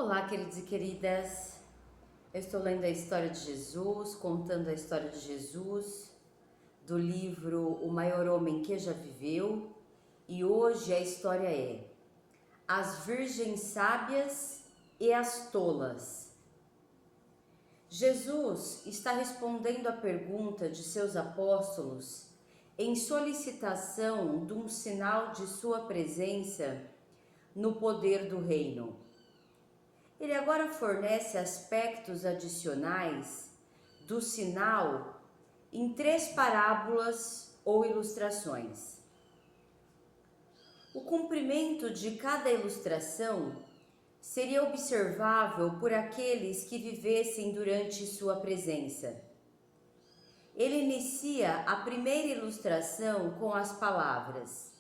Olá, queridos e queridas. Eu estou lendo a história de Jesus, contando a história de Jesus, do livro O Maior Homem que Já Viveu, e hoje a história é As Virgens Sábias e as Tolas. Jesus está respondendo à pergunta de seus apóstolos em solicitação de um sinal de sua presença no poder do reino. Ele agora fornece aspectos adicionais do sinal em 3 parábolas ou ilustrações. O cumprimento de cada ilustração seria observável por aqueles que vivessem durante sua presença. Ele inicia a primeira ilustração com as palavras: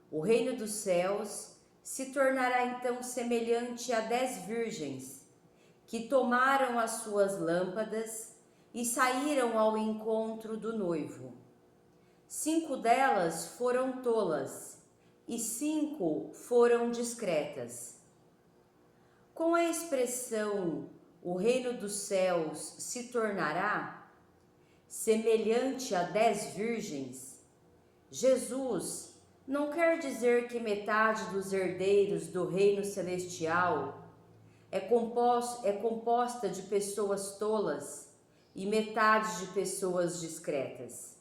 O reino dos céus se tornará então semelhante a 10 virgens, que tomaram as suas lâmpadas e saíram ao encontro do noivo. 5 delas foram tolas e 5 foram discretas. Com a expressão o reino dos céus se tornará semelhante a 10 virgens, Jesus não quer dizer que metade dos herdeiros do reino celestial é composta de pessoas tolas e metade de pessoas discretas.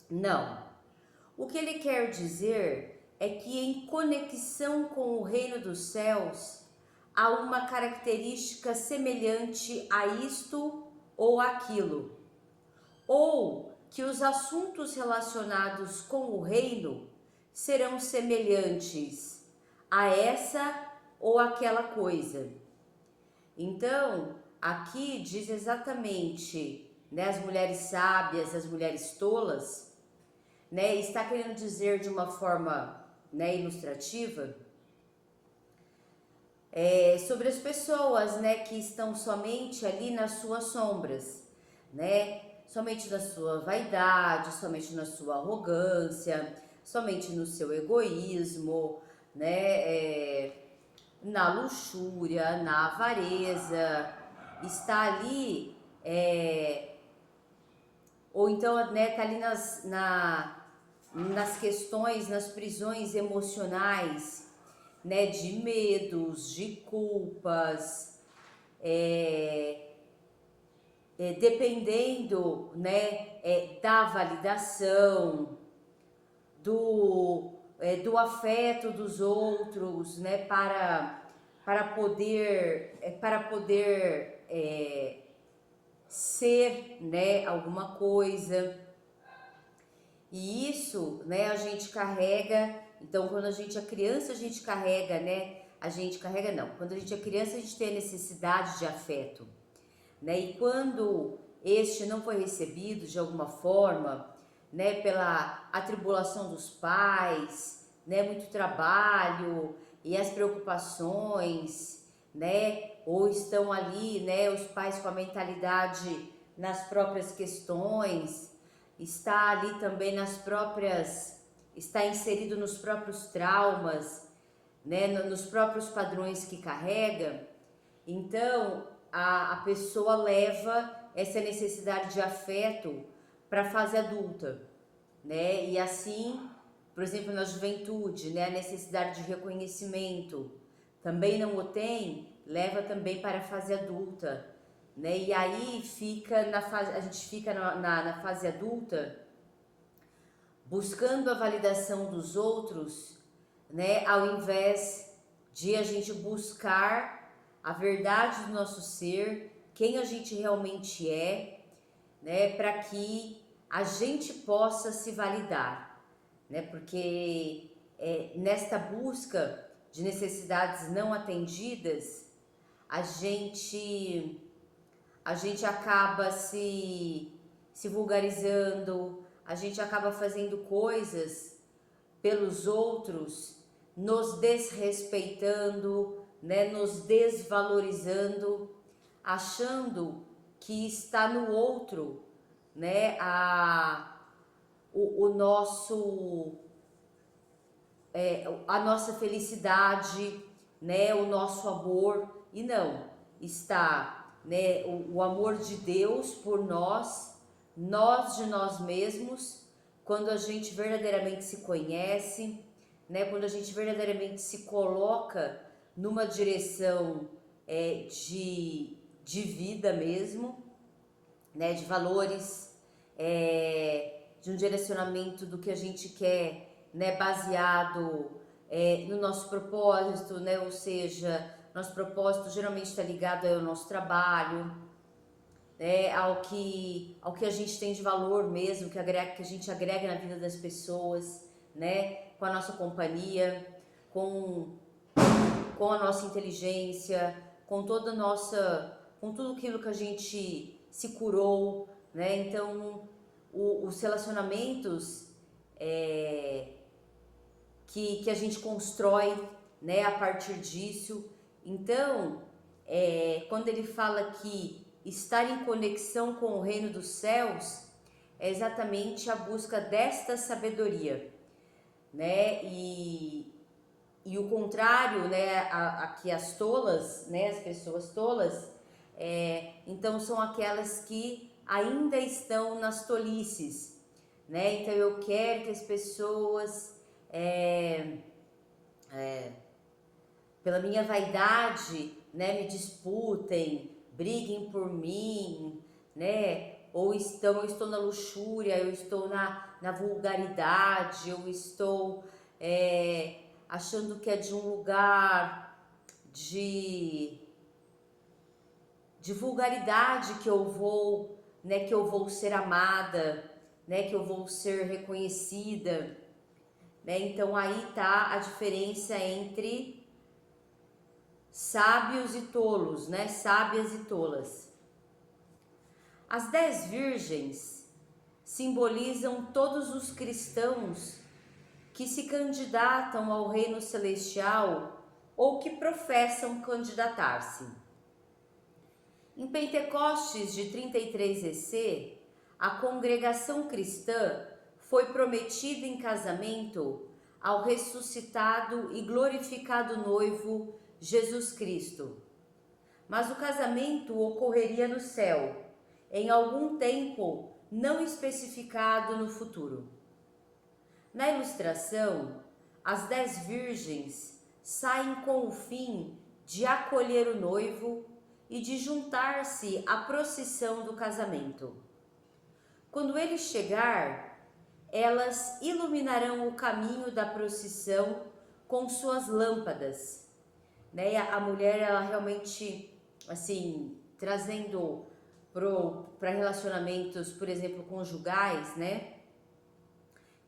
Não. O que ele quer dizer é que em conexão com o reino dos céus há uma característica semelhante a isto ou aquilo, ou que os assuntos relacionados com o reino serão semelhantes a essa ou aquela coisa. Então, aqui diz exatamente, as mulheres sábias, as mulheres tolas, está querendo dizer de uma forma, ilustrativa, sobre as pessoas, que estão somente ali nas suas sombras, somente na sua vaidade, somente na sua arrogância, somente no seu egoísmo, na luxúria, na avareza, está ali, ou então, está ali nas questões, nas prisões emocionais, de medos, de culpas, dependendo, da validação, do afeto dos outros, para poder ser, alguma coisa. E isso, a gente carrega. Então, quando a gente é criança, a gente carrega, quando a gente é criança, a gente tem a necessidade de afeto, e quando este não foi recebido de alguma forma, pela atribulação dos pais, muito trabalho e as preocupações, ou estão ali, os pais com a mentalidade nas próprias questões, está ali também está inserido nos próprios traumas, nos próprios padrões que carrega. Então, a pessoa leva essa necessidade de afeto para a fase adulta, E assim, por exemplo, na juventude, a necessidade de reconhecimento também não o tem, leva também para a fase adulta, E aí a gente fica na fase adulta buscando a validação dos outros, ao invés de a gente buscar a verdade do nosso ser, quem a gente realmente é, para que a gente possa se validar, porque nesta busca de necessidades não atendidas, a gente acaba se vulgarizando, a gente acaba fazendo coisas pelos outros, nos desrespeitando, nos desvalorizando, achando que está no outro, a nossa felicidade, né, o nosso amor, e não, está, né, o amor de Deus por nós, nós de nós mesmos, quando a gente verdadeiramente se conhece, né, quando a gente verdadeiramente se coloca numa direção de vida mesmo, né, de valores, de um direcionamento do que a gente quer, né, baseado no nosso propósito, né, ou seja, nosso propósito geralmente está ligado ao nosso trabalho, né, ao que a gente tem de valor mesmo, que a gente agrega na vida das pessoas, né, com a nossa companhia, com, com a nossa inteligência, com toda a nossa, com tudo aquilo que a gente se curou, né? Então, os relacionamentos que a gente constrói, né, a partir disso. Então, quando ele fala que estar em conexão com o reino dos céus é exatamente a busca desta sabedoria, né? E o contrário, né, que as tolas, né, as pessoas tolas, então são aquelas que ainda estão nas tolices, né? Então eu quero que as pessoas, pela minha vaidade, né, me disputem, briguem por mim, né? Ou eu estou na luxúria, eu estou na vulgaridade, eu estou achando que é de um lugar de, de vulgaridade que eu vou, né, que eu vou ser amada, né, que eu vou ser reconhecida, né? Então aí tá a diferença entre sábios e tolos, né? Sábias e tolas. As 10 virgens simbolizam todos os cristãos que se candidatam ao reino celestial ou que professam candidatar-se. Em Pentecostes de 33 EC, a congregação cristã foi prometida em casamento ao ressuscitado e glorificado noivo Jesus Cristo. Mas o casamento ocorreria no céu, em algum tempo não especificado no futuro. Na ilustração, as 10 virgens saem com o fim de acolher o noivo e de juntar-se à procissão do casamento. Quando ele chegar, elas iluminarão o caminho da procissão com suas lâmpadas, né? A mulher, ela realmente, assim, trazendo para relacionamentos, por exemplo, conjugais, né?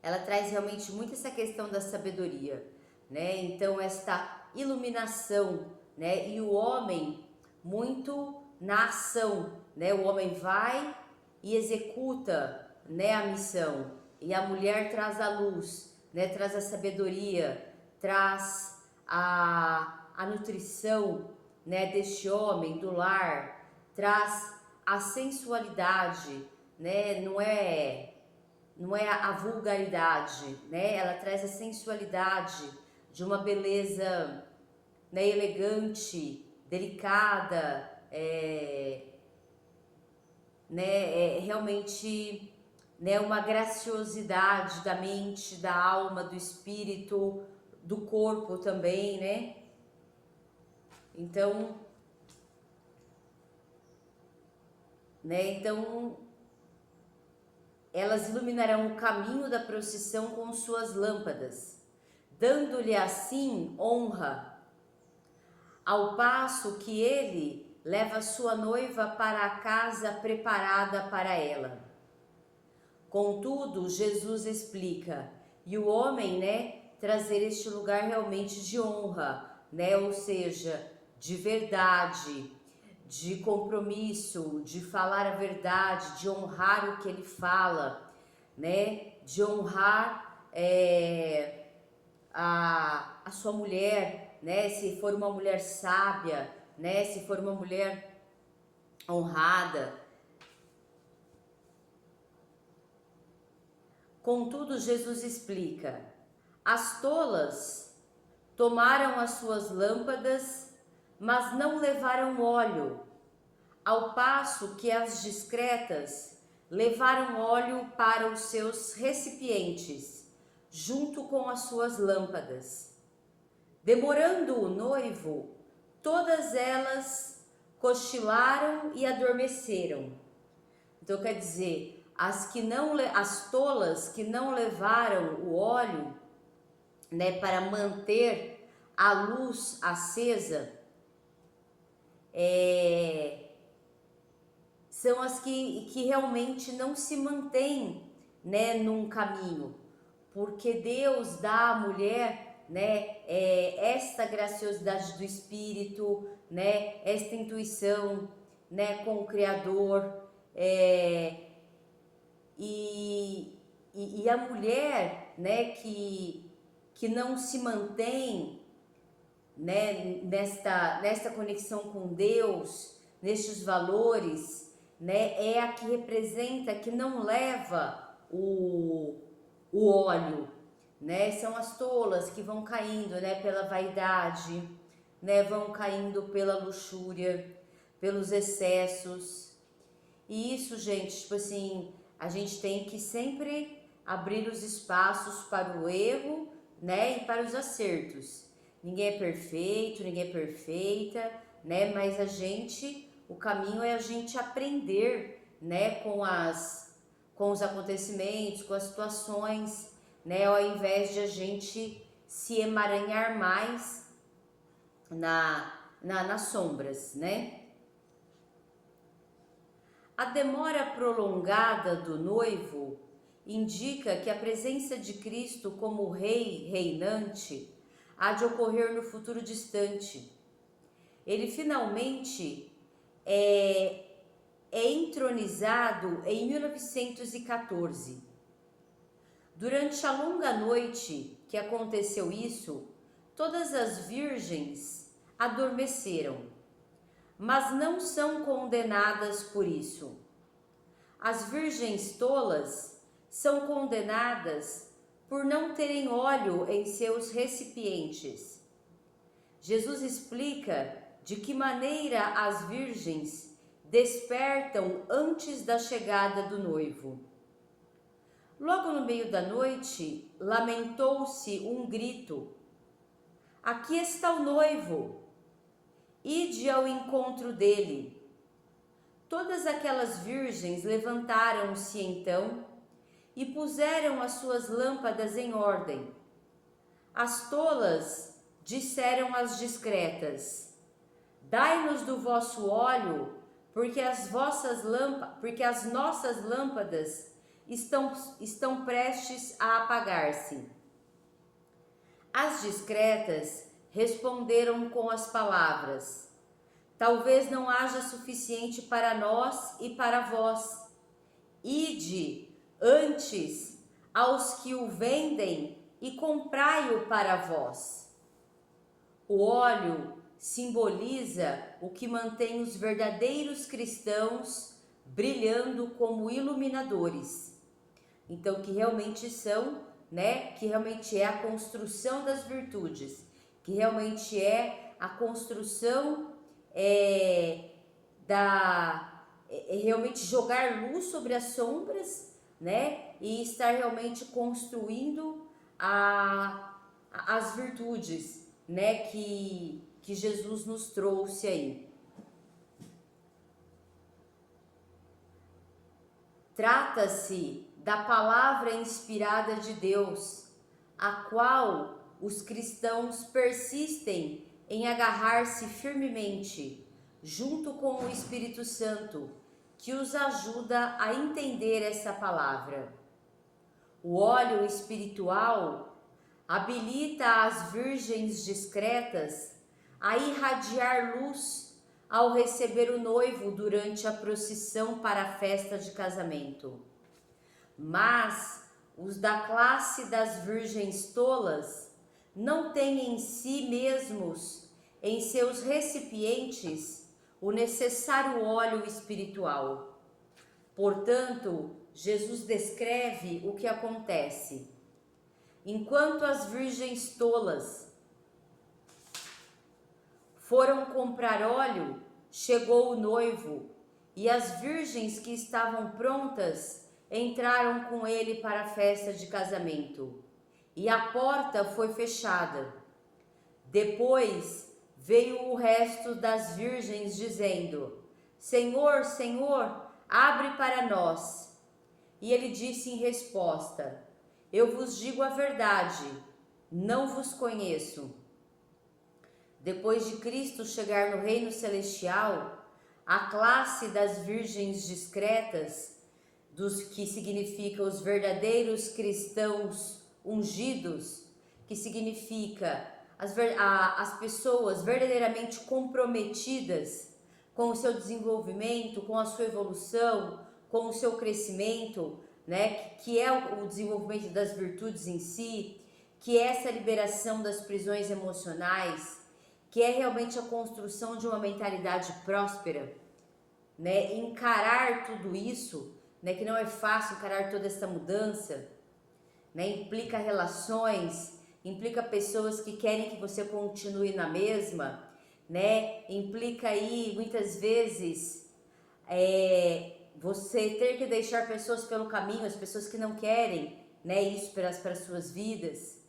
Ela traz realmente muito essa questão da sabedoria, né? Então, esta iluminação, né? E o homem muito na ação, né? O homem vai e executa, né, a missão, e a mulher traz a luz, né? Traz a sabedoria, traz a nutrição, né, deste homem do lar, traz a sensualidade, né? Não é a vulgaridade, né? Ela traz a sensualidade de uma beleza, né, elegante, delicada, né, realmente, né, uma graciosidade da mente, da alma, do espírito, do corpo também, né? Então, elas iluminarão o caminho da procissão com suas lâmpadas, dando-lhe assim honra, ao passo que ele leva sua noiva para a casa preparada para ela. Contudo, Jesus explica, e o homem, né, trazer este lugar realmente de honra, né, ou seja, de verdade, de compromisso, de falar a verdade, de honrar o que ele fala, né, de honrar a sua mulher, né, se for uma mulher sábia, né, se for uma mulher honrada. Contudo, Jesus explica, as tolas tomaram as suas lâmpadas, mas não levaram óleo, ao passo que as discretas levaram óleo para os seus recipientes, junto com as suas lâmpadas. Demorando o noivo, todas elas cochilaram e adormeceram. Então quer dizer, as tolas que não levaram o óleo, né, para manter a luz acesa, são as que realmente não se mantêm, né, num caminho, porque Deus dá à mulher, né, esta graciosidade do Espírito, né, esta intuição, né, com o Criador, e a mulher, né, que não se mantém, né, nesta conexão com Deus, nestes valores, né, é a que representa, que não leva o óleo, né, são as tolas que vão caindo, né, pela vaidade, né, vão caindo pela luxúria, pelos excessos. E isso, gente, tipo assim, a gente tem que sempre abrir os espaços para o erro, né, e para os acertos. Ninguém é perfeito, ninguém é perfeita, né, mas o caminho é a gente aprender, né, com os acontecimentos, com as situações, né, ao invés de a gente se emaranhar mais nas sombras, né. A demora prolongada do noivo indica que a presença de Cristo como Rei reinante há de ocorrer no futuro distante. Ele finalmente é entronizado em 1914. Durante a longa noite que aconteceu isso, todas as virgens adormeceram, mas não são condenadas por isso. As virgens tolas são condenadas por não terem óleo em seus recipientes. Jesus explica de que maneira as virgens despertam antes da chegada do noivo. Logo no meio da noite, lamentou-se um grito: "Aqui está o noivo! Ide ao encontro dele." Todas aquelas virgens levantaram-se então e puseram as suas lâmpadas em ordem. As tolas disseram às discretas: "Dai-nos do vosso óleo, porque as nossas lâmpadas estão prestes a apagar-se." As discretas responderam com as palavras: "Talvez não haja suficiente para nós e para vós. Ide antes aos que o vendem e comprai-o para vós." O óleo simboliza o que mantém os verdadeiros cristãos brilhando como iluminadores. Então, que realmente são, né, que realmente é a construção das virtudes, que realmente é a construção realmente jogar luz sobre as sombras, né, e estar realmente construindo as virtudes, né, que Jesus nos trouxe aí. Trata-se da palavra inspirada de Deus, a qual os cristãos persistem em agarrar-se firmemente, junto com o Espírito Santo, que os ajuda a entender essa palavra. O óleo espiritual habilita as virgens discretas a irradiar luz ao receber o noivo durante a procissão para a festa de casamento. Mas os da classe das virgens tolas não têm em si mesmos, em seus recipientes, o necessário óleo espiritual. Portanto, Jesus descreve o que acontece. Enquanto as virgens tolas foram comprar óleo, chegou o noivo, e as virgens que estavam prontas entraram com ele para a festa de casamento, e a porta foi fechada. Depois veio o resto das virgens dizendo: Senhor, Senhor, abre para nós. E ele disse em resposta: Eu vos digo a verdade, não vos conheço. Depois de Cristo chegar no reino celestial, a classe das virgens discretas, dos que significa os verdadeiros cristãos ungidos, que significa as pessoas verdadeiramente comprometidas com o seu desenvolvimento, com a sua evolução, com o seu crescimento, né, que é o desenvolvimento das virtudes em si, que é essa liberação das prisões emocionais, que é realmente a construção de uma mentalidade próspera, né, encarar tudo isso, né, que não é fácil encarar toda essa mudança, né, implica relações, implica pessoas que querem que você continue na mesma, né, implica aí muitas vezes você ter que deixar pessoas pelo caminho, as pessoas que não querem, né, isso para as suas vidas.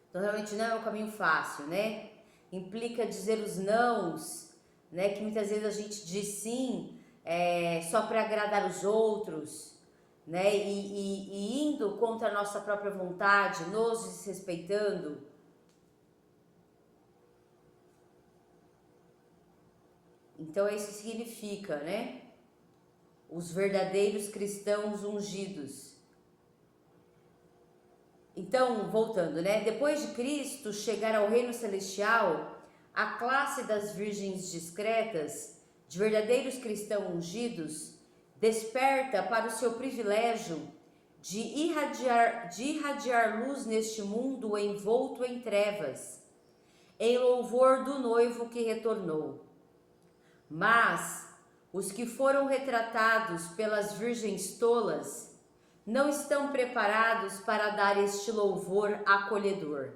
Então realmente não é um caminho fácil, né? Implica dizer os nãos, né? Que muitas vezes a gente diz sim só para agradar os outros, né? E indo contra a nossa própria vontade, nos desrespeitando. Então é isso que significa, né? Os verdadeiros cristãos ungidos. Então, voltando, né? Depois de Cristo chegar ao reino celestial, a classe das virgens discretas, de verdadeiros cristãos ungidos, desperta para o seu privilégio de irradiar luz neste mundo envolto em trevas, em louvor do noivo que retornou. Mas os que foram retratados pelas virgens tolas não estão preparados para dar este louvor acolhedor.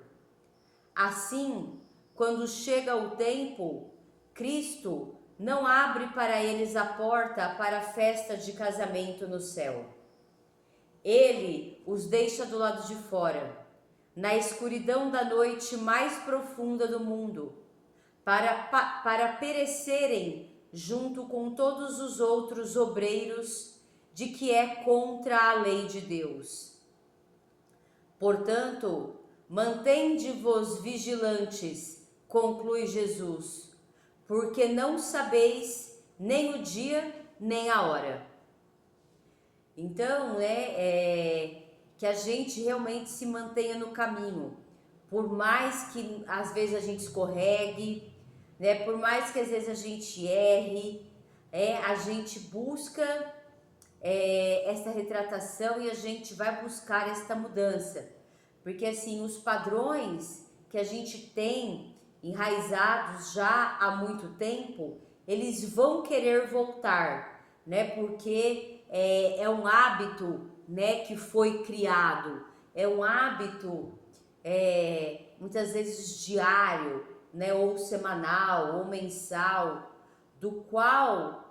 Assim, quando chega o tempo, Cristo não abre para eles a porta para a festa de casamento no céu. Ele os deixa do lado de fora, na escuridão da noite mais profunda do mundo, para perecerem junto com todos os outros obreiros de que é contra a lei de Deus. Portanto, mantende-vos vigilantes, conclui Jesus, porque não sabeis nem o dia nem a hora. Então, que a gente realmente se mantenha no caminho, por mais que às vezes a gente escorregue, né? Por mais que às vezes a gente erre, a gente busca essa retratação e a gente vai buscar esta mudança, porque assim, os padrões que a gente tem enraizados já há muito tempo, eles vão querer voltar, né? Porque é um hábito, né, que foi criado, é um hábito muitas vezes diário, né, ou semanal ou mensal, do qual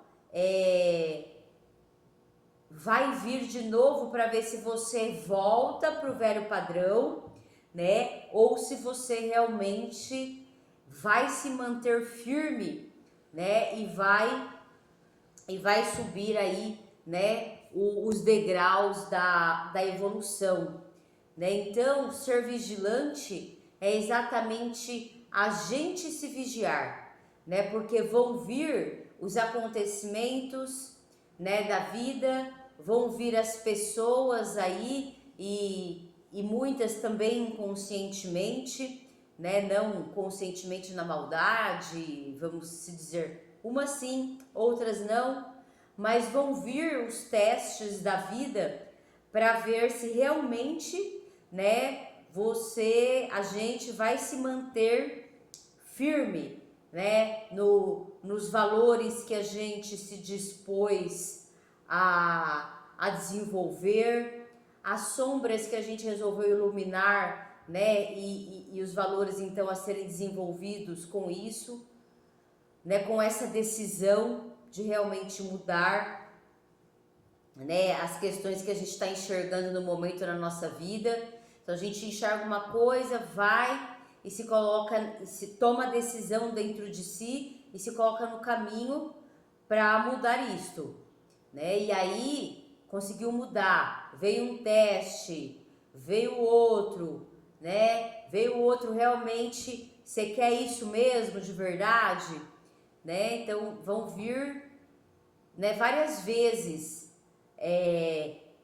vai vir de novo para ver se você volta para o velho padrão, né? Ou se você realmente vai se manter firme, né? E vai subir aí, né? Os degraus da evolução, né? Então, ser vigilante é exatamente a gente se vigiar, né? Porque vão vir os acontecimentos, né, da vida, vão vir as pessoas aí e muitas também inconscientemente, né, não conscientemente na maldade, vamos se dizer, umas sim, outras não, mas vão vir os testes da vida para ver se realmente, né, a gente vai se manter firme, né, nos valores que a gente se dispôs a desenvolver, as sombras que a gente resolveu iluminar né, e os valores então a serem desenvolvidos com isso, né, com essa decisão de realmente mudar, né, as questões que a gente está enxergando no momento na nossa vida. Então a gente enxerga uma coisa, vai e se coloca, se toma a decisão dentro de si e se coloca no caminho para mudar isto, né? E aí conseguiu mudar, veio um teste, veio outro, né? Veio outro, realmente você quer isso mesmo de verdade, né? Então vão vir, né, várias vezes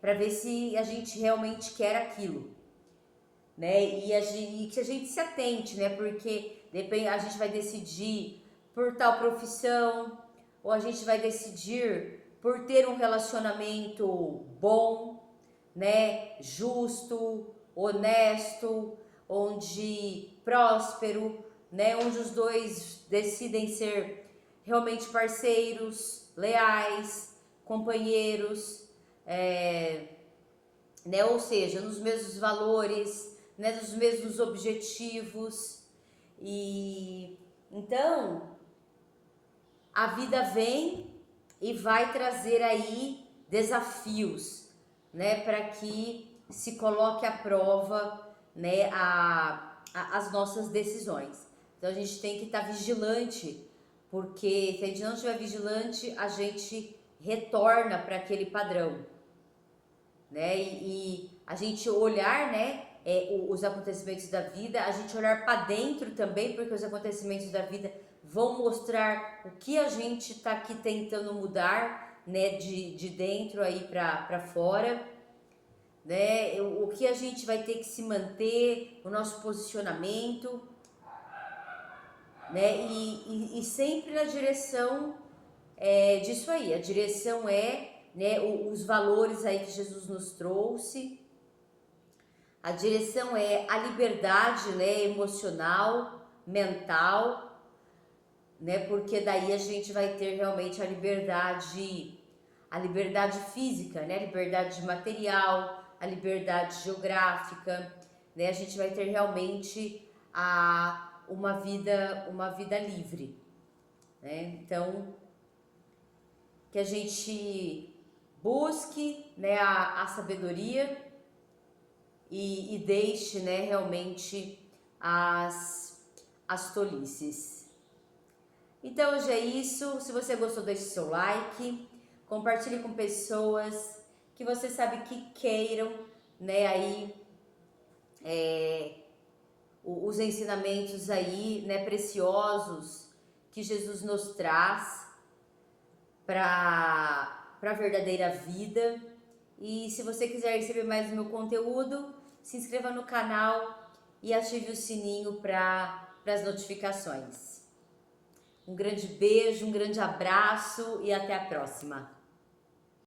para ver se a gente realmente quer aquilo, né? E que a gente se atente, né? Porque depende, a gente vai decidir por tal profissão, ou a gente vai decidir por ter um relacionamento bom, né? Justo, honesto, onde próspero, né? Onde os dois decidem ser realmente parceiros, leais, companheiros, né? Ou seja, nos mesmos valores, né? Nos mesmos objetivos. E então a vida vem e vai trazer aí desafios, né? Para que se coloque à prova, né? As nossas decisões. Então a gente tem que estar vigilante, porque se a gente não estiver vigilante, a gente retorna para aquele padrão, né? E a gente olhar, né, os acontecimentos da vida, a gente olhar para dentro também, porque os acontecimentos da vida vão mostrar o que a gente está aqui tentando mudar, né, de dentro aí para fora, né? O que a gente vai ter que se manter, o nosso posicionamento, né? E sempre na direção disso aí. A direção né, os valores aí que Jesus nos trouxe. A direção é a liberdade, né, emocional, mental, né? Porque daí a gente vai ter realmente a liberdade física, né? A liberdade material, a liberdade geográfica, né? A gente vai ter realmente uma vida livre, né? Então, que a gente busque, né, a sabedoria e deixe, né, realmente as tolices. Então hoje é isso. Se você gostou, deixe seu like, compartilhe com pessoas que você sabe que queiram, né, aí os ensinamentos aí, né, preciosos que Jesus nos traz para a verdadeira vida. E se você quiser receber mais do meu conteúdo, se inscreva no canal e ative o sininho para as notificações. Um grande beijo, um grande abraço e até a próxima!